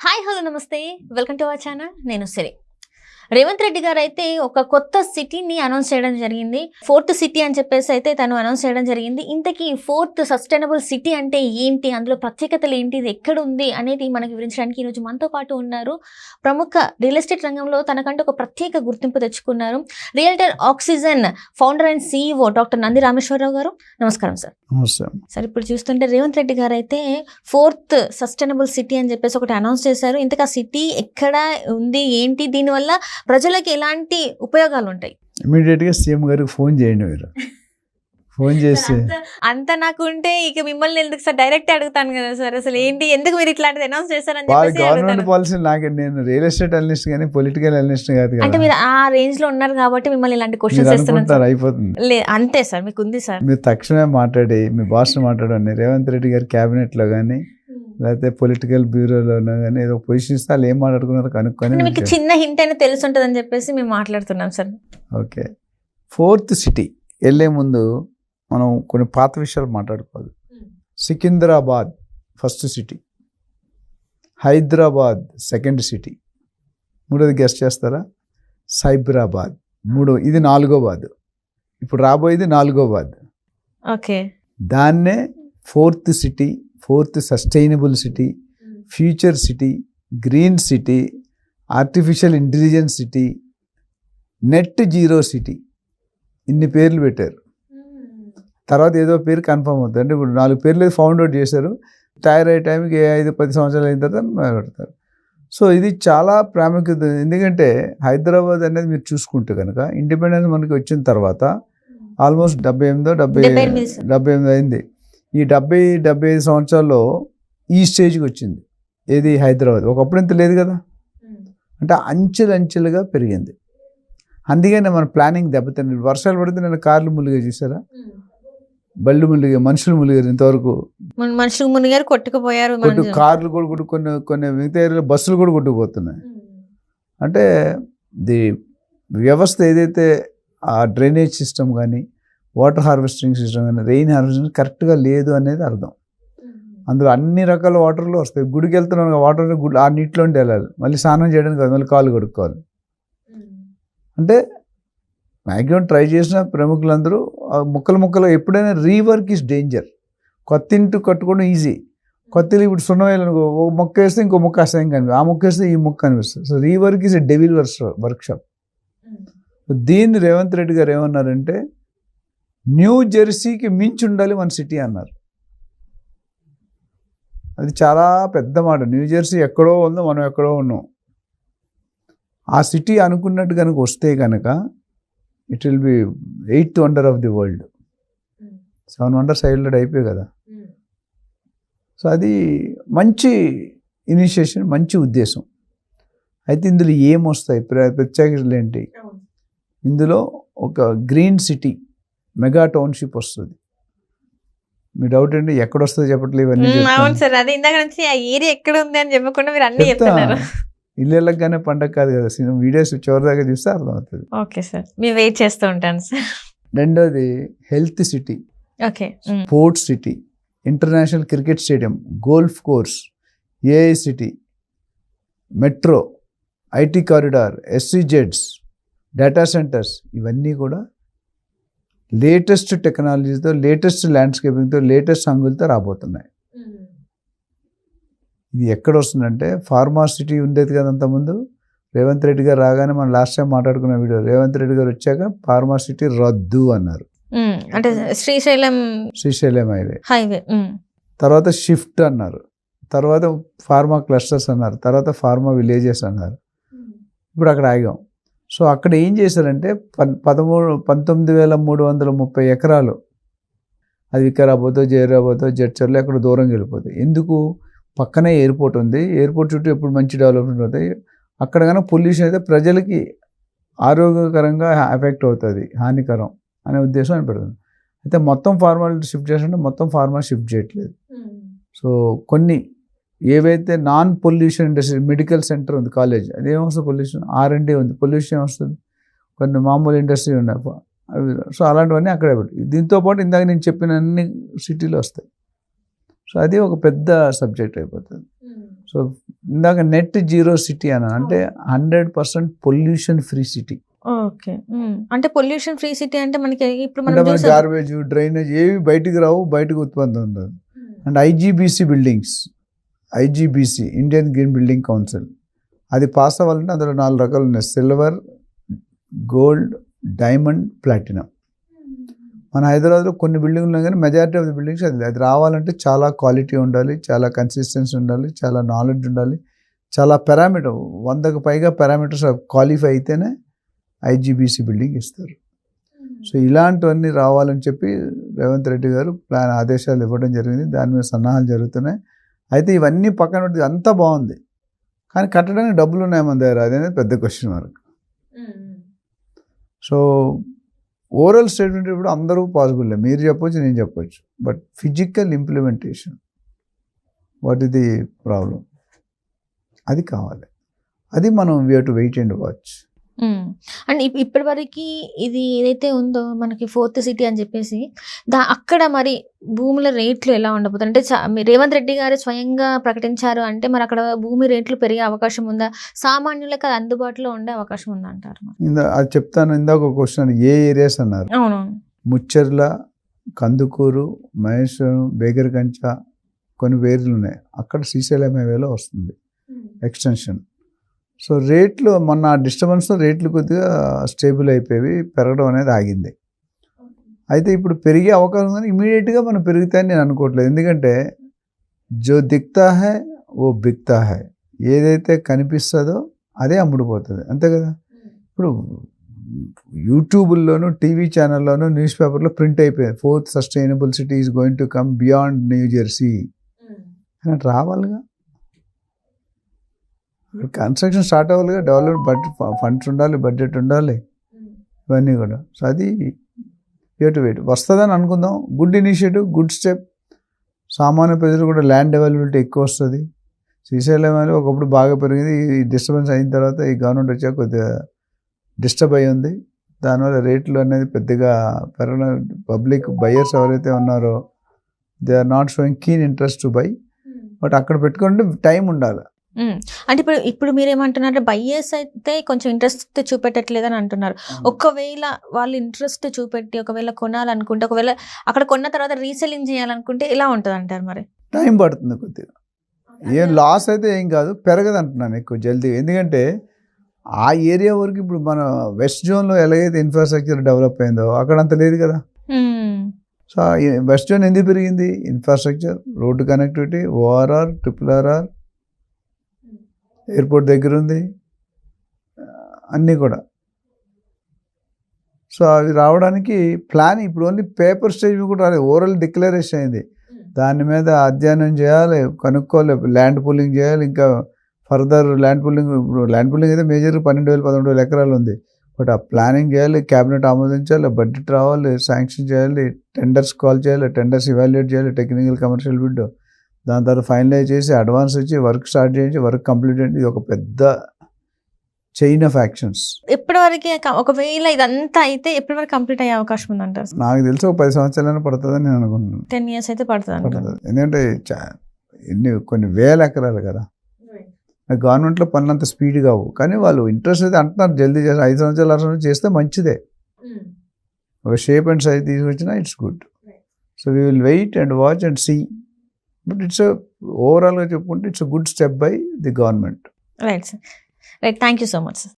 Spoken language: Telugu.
హాయ్ హలో నమస్తే వెల్కమ్ టు అవర్ ఛానల్. నేను సిరి. రేవంత్ రెడ్డి గారు అయితే ఒక కొత్త సిటీని అనౌన్స్ చేయడం జరిగింది. 4th సిటీ అని చెప్పేసి అయితే తను అనౌన్స్ చేయడం జరిగింది. ఇంతకీ 4th సస్టైనబుల్ సిటీ అంటే ఏంటి, అందులో ప్రత్యేకతలు ఏంటి, ఇది ఎక్కడ ఉంది అనేది మనకి వివరించడానికి ఈరోజు మనతో పాటు ఉన్నారు. ప్రముఖ రియల్ ఎస్టేట్ రంగంలో తనకంటూ ఒక ప్రత్యేక గుర్తింపు తెచ్చుకున్నారు. Realtor oxygen founder and CEO doctor Nandi Rameshwar Rao గారు. నమస్కారం సార్. సార్, ఇప్పుడు చూస్తుంటే రేవంత్ రెడ్డి గారు అయితే 4th సస్టైనబుల్ సిటీ అని చెప్పేసి ఒకటి అనౌన్స్ చేశారు. ఇంతకు ఆ సిటీ ఎక్కడ ఉంది, ఏంటి, దీనివల్ల ప్రజలకు ఎలాంటి ఉపయోగాలు ఉంటాయి? ఇమీడియట్ గా సీఎం గారికి ఫోన్ చేయండి. మీరు ఫోన్ చేసి అంత నాకు ఉంటే ఇక మిమ్మల్ని ఎందుకు సార్, డైరెక్ట్ అడుగుతాను కదా సార్, అసలు ఏంటి, ఎందుకు మీరు ఇట్లాంటిది అనౌన్స్ చేశారని గవర్నమెంట్ పాలసీ. నాకు నేను రియల్ ఎస్టేట్ అనలిస్ట్ కానీ పొలిటికల్ అనలిస్ట్ కాదు. అంటే మీరు ఆ రేంజ్ లో ఉన్నారు కాబట్టి మిమ్మల్ని ఇలాంటి క్వశ్చన్స్ అనుకుంటారు. అయిపోతుంది. అంతే సార్, మీకు ఉంది సార్. మీరు తక్షణమే మాట్లాడి మీ బాస్ మాట్లాడండి. రేవంత్ రెడ్డి గారి క్యాబినెట్ లో కానీ లేకపోతే పొలిటికల్ బ్యూరోలోనో కానీ ఏదో పొజిషన్ ఇస్తే వాళ్ళు ఏం మాట్లాడుకున్నారో కనుక్కొని మీకు చిన్న హింట్ అయినా తెలుసుంటుంది అని చెప్పేసి మేము మాట్లాడుతున్నాం సార్. ఓకే, 4th సిటీ వెళ్ళే ముందు మనం కొన్ని పాత విషయాలు మాట్లాడుకోవాలి. Secunderabad first city, Hyderabad second city, మూడోది గెస్ట్ చేస్తారా? సైబరాబాద్ ఇది 4వ బాద్. ఇప్పుడు రాబోయేది 4వ బాద్. ఓకే, దాన్నే 4th city, 4th sustainable city, future city, green city, artificial intelligence city, net zero city, ఇన్ని పేర్లు పెట్టారు. తర్వాత ఏదో పేరు కన్ఫర్మ్ అవుతుంది. అంటే ఇప్పుడు 4 పేర్లు ఫౌండ్ అవుట్ చేశారు. టైర్ అయ్యే టైంకి 5-10 సంవత్సరాలు అయిన తర్వాత పెడతారు. సో ఇది చాలా ప్రాముఖ్యత. ఎందుకంటే హైదరాబాద్ అనేది మీరు చూసుకుంటే కనుక ఇండిపెండెన్స్ మనకి వచ్చిన తర్వాత ఆల్మోస్ట్ 78 అయింది. ఈ 70-75 సంవత్సరాల్లో ఈ స్టేజ్కి వచ్చింది. ఏది హైదరాబాద్. ఒకప్పుడు ఇంత లేదు కదా. అంటే అంచెలుగా పెరిగింది. అందుకనే మన ప్లానింగ్ దెబ్బతింది. వర్షాలు పడితే నేను కార్లు ములిగా చూసారా, బళ్ళు ములిగా, మనుషులు ములిగారు. ఇంతవరకు మనుషులు మునిగారు, కొట్టుకుపోయారు. కార్లు కూడా కొన్ని మిగతా ఏరియాలో బస్సులు కూడా కొట్టుకుపోతున్నాయి. అంటే ది వ్యవస్థ ఏదైతే ఆ డ్రైనేజ్ సిస్టమ్ కానీ, వాటర్ హార్వెస్టింగ్ సిస్టమ్ కానీ, రెయిన్ హార్వెస్టింగ్ కరెక్ట్గా లేదు అనేది అర్థం. అందులో అన్ని రకాల వాటర్లు వస్తాయి. గుడికి వెళ్తున్నాం, వాటర్ ఆ నీటిలోండి వెళ్ళాలి. మళ్ళీ స్నానం చేయడానికి కాదు, మళ్ళీ కాళ్ళు కడుక్కోవాలి. అంటే మ్యాక్సిమం ట్రై చేసిన ప్రముఖులందరూ ముక్కలు ఎప్పుడైనా రీవర్క్ ఈజ్ డేంజర్. కొత్త ఇంటి కట్టుకోవడం ఈజీ. కొత్త ఇల్లు ఇప్పుడు సున్నం వేయాలనుకో, ఒక మొక్క వేస్తే ఇంకో మొక్క అసహ్యం కనిపిస్తుంది, ఆ మొక్క వేస్తే ఈ మొక్క కనిపిస్తుంది. So rework is a devil workshop. దీన్ని రేవంత్ రెడ్డి గారు ఏమన్నారంటే న్యూ జెర్సీకి మించి ఉండాలి మన సిటీ అన్నారు. అది చాలా పెద్ద మాట. న్యూ జెర్సీ ఎక్కడో ఉందో, మనం ఎక్కడో ఉన్నాం. ఆ సిటీ అనుకున్నట్టు కనుక వస్తే కనుక it will be 8th wonder of the world. 7 wonders highlight అయిపోయాయి కదా. సో అది మంచి ఇనిషియేషన్, మంచి ఉద్దేశం. అయితే ఇందులో ఏమొస్తాయి, ప్రత్యేకతలు ఏంటి? ఇందులో ఒక గ్రీన్ సిటీ, మెగా టౌన్షిప్ వస్తుంది. మీ డౌట్ ఏంటి, ఎక్కడ వస్తుంది చెప్పట్లేదు ఇవన్నీ. ఇళ్ళగానే పండగ కాదు కదా. వీడియోస్ చివరి దాకా చూస్తే అర్థమవుతుంది. ఓకే సార్, మేము వెయిట్ చేస్తూ ఉంటాను సార్. రెండోది health city, sports city, international cricket stadium, golf course, AI city, metro, IT corridor, SEZs, data centres, ఇవన్నీ కూడా లేటెస్ట్ టెక్నాలజీతో, లేటెస్ట్ ల్యాండ్స్కేపింగ్తో, లేటెస్ట్ అంగులతో రాబోతున్నాయి. ఇది ఎక్కడ వస్తుందంటే ఫార్మా సిటీ ఉండేది కదా అంతకుముందు. రేవంత్ రెడ్డి గారు రాగానే మనం లాస్ట్ టైం మాట్లాడుకున్న వీడియో, రేవంత్ రెడ్డి గారు వచ్చాక ఫార్మా సిటీ రద్దు అన్నారు. అంటే శ్రీశైలం హైవే తర్వాత షిఫ్ట్ అన్నారు, తర్వాత ఫార్మా క్లస్టర్స్ అన్నారు, తర్వాత ఫార్మా విలేజెస్ అన్నారు. ఇప్పుడు అక్కడ ఆగాం. సో అక్కడ ఏం చేశారంటే 19,330 ఎకరాలు, అది వికారాబాద్, జైరాబాద్, జడ్చర్లో ఎక్కడ దూరంగా వెళ్ళిపోతాయి. ఎందుకు? పక్కనే ఎయిర్పోర్ట్ ఉంది. ఎయిర్పోర్ట్ చుట్టూ ఎప్పుడు మంచి డెవలప్మెంట్ అవుతాయి. అక్కడ కన్నా పొల్యూషన్ అయితే ప్రజలకి ఆరోగ్యకరంగా ఎఫెక్ట్ అవుతుంది, హానికరం అనే ఉద్దేశం అని పెడుతుంది. అయితే మొత్తం ఫార్మాలిటీ షిఫ్ట్ చేస్తుంటే మొత్తం ఫార్మా షిఫ్ట్ చేయట్లేదు. సో కొన్ని ఏవైతే non pollution industry, medical centre ఉంది, కాలేజ్, అదేమొస్తుంది పొల్యూషన్, R&D ఉంది, పొల్యూషన్ ఏమొస్తుంది, కొన్ని మామూలు ఇండస్ట్రీ ఉన్నాయి. సో అలాంటివన్నీ అక్కడే పెట్టి, దీంతోపాటు ఇందాక నేను చెప్పిన అన్ని సిటీలు వస్తాయి. సో అది ఒక పెద్ద సబ్జెక్ట్ అయిపోతుంది. సో ఇందాక నెట్ జీరో సిటీ అన్న అంటే 100% పొల్యూషన్ ఫ్రీ సిటీ. ఓకే. అంటే పొల్యూషన్ ఫ్రీ సిటీ అంటే మనకి ఇప్పుడు అంటే మనం మన చూసాం. గార్బేజ్ డ్రైనేజ్ ఏవి బయటికి రావు, బయటకు ఉత్పత్తి ఉండదు. And IGBC buildings, IGBC Indian green building council అది పాస్ అవ్వాలంటే అందులో 4 రకాలు ఉన్నాయి: సిల్వర్, గోల్డ్, డైమండ్, ప్లాటినం. మన హైదరాబాద్లో కొన్ని బిల్డింగ్లు ఉన్నాయి కానీ మెజారిటీ ఆఫ్ ది బిల్డింగ్స్ అది రావాలంటే చాలా క్వాలిటీ ఉండాలి, చాలా కన్సిస్టెన్సీ ఉండాలి, చాలా నాలెడ్జ్ ఉండాలి, చాలా పారామీటర్ 100కు పైగా పారామీటర్స్ క్వాలిఫై అయితేనే ఐజీబీసీ బిల్డింగ్ ఇస్తారు. సో ఇలాంటివన్నీ రావాలని చెప్పి రేవంత్ రెడ్డి గారు ఆదేశాలు ఇవ్వడం జరిగింది. దాని మీద సన్నాహాలు జరుగుతున్నాయి. అయితే ఇవన్నీ పక్కన పెట్టి అంతా బాగుంది కానీ కట్టడానికి డబ్బులు ఉన్నాయి మన దగ్గర, అదేనే పెద్ద question mark. So oral statement ఇప్పుడు అందరూ పాసిబుల్, మీరు చెప్పొచ్చు, నేను చెప్పొచ్చు, but physical implementation what is the problem, అది కావాలి. అది మనం we have to wait and watch. And ఇప్పటి వరకు ఇది ఏదైతే ఉందో మనకి 4th సిటీ అని చెప్పేసి అక్కడ మరి భూముల రేట్లు ఎలా ఉండబోతుంది అంటే రేవంత్ రెడ్డి గారు స్వయంగా ప్రకటించారు అంటే మరి అక్కడ భూమి రేట్లు పెరిగే అవకాశం ఉందా, సామాన్యులకు అది అందుబాటులో ఉండే అవకాశం ఉందా అంటారు? అది చెప్తాను. ఇందాక ఒక క్వశ్చన్ ఏ ఏరియాస్ అన్నారు. అవునవును. ముచ్చర్ల, కందుకూరు, మహేశ్వరం, బేగర్గంచ కొన్ని వేర్లు ఉన్నాయి. అక్కడ శ్రీశైలం హైవేలో వస్తుంది ఎక్స్టెన్షన్. సో రేట్లు మొన్న డిస్టర్బెన్స్తో రేట్లు కొద్దిగా స్టేబుల్ అయిపోయి పెరగడం అనేది ఆగింది. అయితే ఇప్పుడు పెరిగే అవకాశం కానీ ఇమీడియట్గా మనం పెరుగుతాయని నేను అనుకోవట్లేదు. ఎందుకంటే జో దిక్తా హై ఓ బిక్తా హై, ఏదైతే కనిపిస్తుందో అదే అమ్ముడుపోతుంది, అంతే కదా. ఇప్పుడు యూట్యూబ్లోను, టీవీ ఛానల్లోను, న్యూస్ పేపర్లో ప్రింట్ అయిపోయింది 4th sustainable city is going to come beyond New Jersey అని రావాలిగా. కన్స్ట్రక్షన్ స్టార్ట్ అవ్వాలిగా, డెవలప్ బడ్జెట్ ఫండ్స్ ఉండాలి, బడ్జెట్ ఉండాలి, ఇవన్నీ కూడా. సో అది టు వెయిట్ వస్తుందని అనుకుందాం. Good initiative, good step. సామాన్య ప్రజలు కూడా ల్యాండ్ అవైలబిలిటీ ఎక్కువ వస్తుంది. శ్రీశైలం అనేది ఒకప్పుడు బాగా పెరిగింది, ఈ డిస్టర్బెన్స్ అయిన తర్వాత ఈ గవర్నమెంట్ వచ్చాక కొద్దిగా డిస్టర్బ్ అయ్యి ఉంది. దానివల్ల రేట్లు అనేది పెద్దగా పెరగడం, పబ్లిక్ బయర్స్ ఎవరైతే ఉన్నారో they are not showing keen interest to buy. But అక్కడ పెట్టుకుంటే టైం ఉండాలి. అంటే ఇప్పుడు మీరేమంటున్నారు, బయ్యర్స్ అయితే కొంచెం ఇంట్రెస్ట్ చూపెట్టట్లేదని అంటున్నారు. ఒకవేళ వాళ్ళు ఇంట్రెస్ట్ చూపెట్టి ఒకవేళ కొనాలనుకుంటే, ఒకవేళ అక్కడ కొన్న తర్వాత రీసెల్లింగ్ చేయాలనుకుంటే ఎలా ఉంటుంది అంటారు? మరి టైం పడుతుంది కొద్దిగా. ఏం లాస్ అయితే ఏం కాదు, పెరగదు అంటున్నాను ఎక్కువ జల్దీ. ఎందుకంటే ఆ ఏరియా వరకు ఇప్పుడు మన వెస్ట్ జోన్లో ఎలాగైతే ఇన్ఫ్రాస్ట్రక్చర్ డెవలప్ అయిందో అక్కడ అంత లేదు కదా. సో వెస్ట్ జోన్ ఎందుకు పెరిగింది? Infrastructure, road connectivity, ORR, RRR, airport దగ్గర ఉంది, అన్నీ కూడా. సో అవి రావడానికి ప్లాన్ ఇప్పుడు ఓన్లీ పేపర్ స్టేజ్ మీద కూడా రాలేదు, ఓరల్ డిక్లరేషన్ అయింది. దాని మీద అధ్యయనం చేయాలి, కనుక్కోవాలి, ల్యాండ్ పూలింగ్ చేయాలి, ఇంకా ఫర్దర్ ల్యాండ్ పూలింగ్. ఇప్పుడు ల్యాండ్ పూలింగ్ అయితే మేజర్ 12,000-13,000 ఎకరాలు ఉంది. బట్ ఆ ప్లానింగ్ చేయాలి, క్యాబినెట్ ఆమోదించాలి, బడ్జెట్ రావాలి, శాంక్షన్ చేయాలి, టెండర్స్ కాల్ చేయాలి, టెండర్స్ ఇవాల్యుయేట్ చేయాలి, టెక్నికల్ కమర్షియల్ బిడ్, దాని తర్వాత ఫైనలైజ్ చేసి అడ్వాన్స్ ఇచ్చి వర్క్ స్టార్ట్ చేయించి వర్క్ కంప్లీట్ అయ్యింది. ఇది ఒక పెద్ద చైన్ ఆఫ్ యాక్షన్స్. ఎప్పటివరకు ఒకవేళ ఇదంతా అయితే ఎప్పటివరకు కంప్లీట్ అయ్యే అవకాశం ఉందంటారు? నాకు తెలిసి ఒక 10 సంవత్సరాలైనా పడుతుందని నేను అనుకుంటున్నాను. 10 years అయితే పడుతుంది. ఎందుకంటే కొన్ని వేల ఎకరాలు కదా. గవర్నమెంట్లో పనులు అంత స్పీడ్ కావు, కానీ వాళ్ళు ఇంట్రెస్ట్ అయితే అంటున్నారు జల్దీ చేసి 5 సంవత్సరాలు 6 సంవత్సరాలు చేస్తే మంచిదే. ఒక షేప్ అండ్ సైజ్ తీసుకొచ్చినా it's good. So we will wait and watch and see. But it's ఓవరాల్గా చెప్పుకుంటే it's good step by the government. Right sir, right. Thank you so much sir.